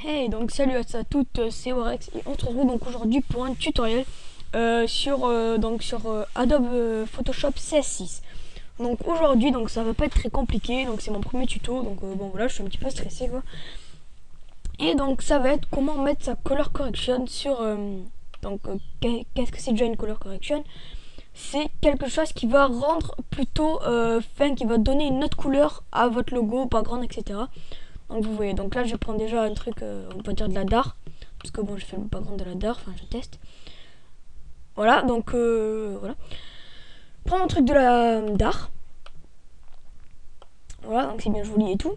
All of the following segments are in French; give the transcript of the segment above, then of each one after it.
Hey, donc salut à toutes, c'est Orex et on se retrouve donc aujourd'hui pour un tutoriel sur Adobe Photoshop CS6. Donc aujourd'hui, donc ça va pas être très compliqué, donc c'est mon premier tuto, donc bon voilà, je suis un petit peu stressé quoi. Et donc ça va être comment mettre sa color correction sur qu'est-ce que c'est déjà une color correction? C'est quelque chose qui va rendre plutôt qui va donner une autre couleur à votre logo, background, etc. Donc vous voyez, donc là je prends déjà un truc, on va dire de la DAR, parce que bon, je fais le background de la DAR, enfin je teste. Voilà, donc voilà. Prends un truc de la DAR. Voilà, donc c'est bien joli et tout.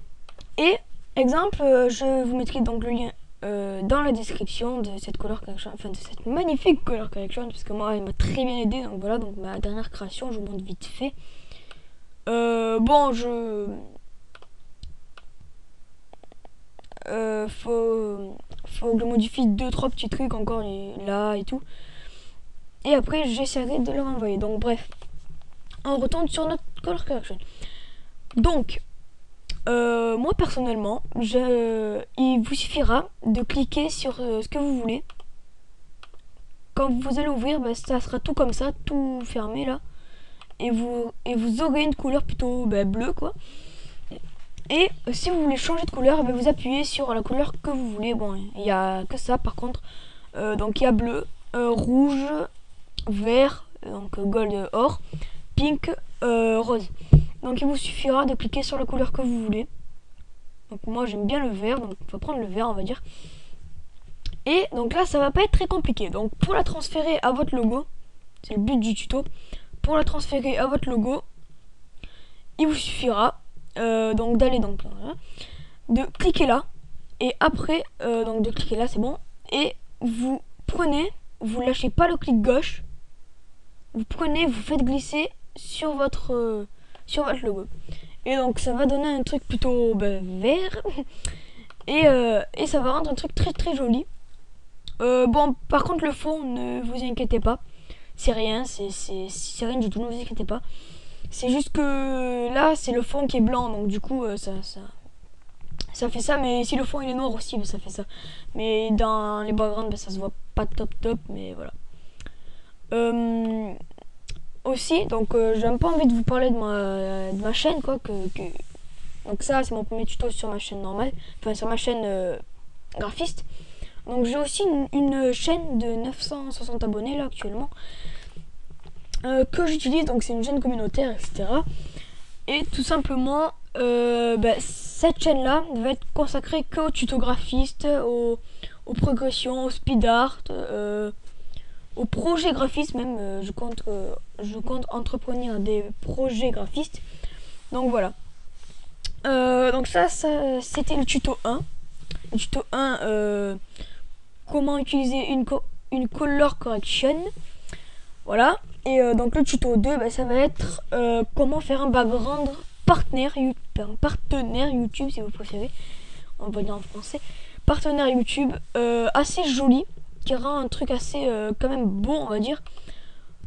Et exemple, je vous mettrai donc le lien dans la description de cette color correction, enfin de cette magnifique color correction, parce que moi elle m'a très bien aidé. Donc voilà, donc ma dernière création, je vous montre vite fait. Bon, faut que je modifie 2-3 petits trucs encore là et tout. Et après, j'essaierai de le renvoyer. Donc, bref, on retourne sur notre color correction. Donc, moi personnellement, il vous suffira de cliquer sur ce que vous voulez. Quand vous allez ouvrir, bah, ça sera tout comme ça, tout fermé là. Et vous aurez une couleur plutôt bleue quoi. Et si vous voulez changer de couleur, bah, vous appuyez sur la couleur que vous voulez. Bon, il n'y a que ça par contre. Donc il y a bleu, rouge, vert, donc gold, or, pink, rose. Donc il vous suffira de cliquer sur la couleur que vous voulez. Donc moi j'aime bien le vert, donc on va prendre le vert on va dire. Et donc là ça va pas être très compliqué. Donc pour la transférer à votre logo, c'est le but du tuto. Pour la transférer à votre logo, il vous suffira donc d'aller donc voilà, de cliquer là. Et après donc de cliquer là c'est bon. Et vous prenez, vous lâchez pas le clic gauche. Vous prenez, vous faites glisser sur votre logo. Et donc ça va donner un truc plutôt vert. Et ça va rendre un truc très très joli. Bon, par contre le fond, ne vous inquiétez pas. C'est rien, c'est rien du tout, ne vous inquiétez pas. C'est juste que là, c'est le fond qui est blanc, donc du coup, ça fait ça. Mais si le fond il est noir aussi, ça fait ça. Mais dans les backgrounds, ça se voit pas top top, mais voilà. Aussi, donc j'ai un peu envie de vous parler de ma chaîne, quoi. Donc ça, c'est mon premier tuto sur ma chaîne normale, enfin sur ma chaîne graphiste. Donc j'ai aussi une chaîne de 960 abonnés là actuellement, que j'utilise, donc c'est une chaîne communautaire, etc. Et tout simplement, cette chaîne là va être consacrée qu'aux tutos graphistes, aux progressions, au speed art, au projet graphiste même. Je compte entreprendre des projets graphistes. Donc voilà. Donc ça c'était le tuto 1. Le tuto 1, comment utiliser une color correction. Voilà. Et donc le tuto 2, ça va être comment faire un background partenaire YouTube si vous préférez. On va dire en français. Partenaire YouTube assez joli, qui rend un truc assez quand même beau on va dire.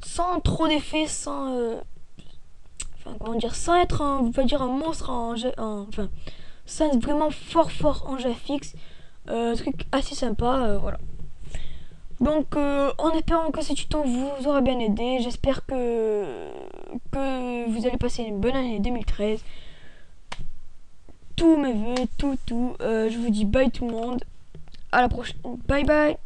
Sans trop d'effets, sans être on va dire un monstre sans être vraiment fort en GFX. Truc assez sympa, voilà. Donc en espérant que ce tuto vous aura bien aidé, j'espère que vous allez passer une bonne année 2013. Tous mes voeux, tout. Je vous dis bye tout le monde. À la prochaine. Bye bye.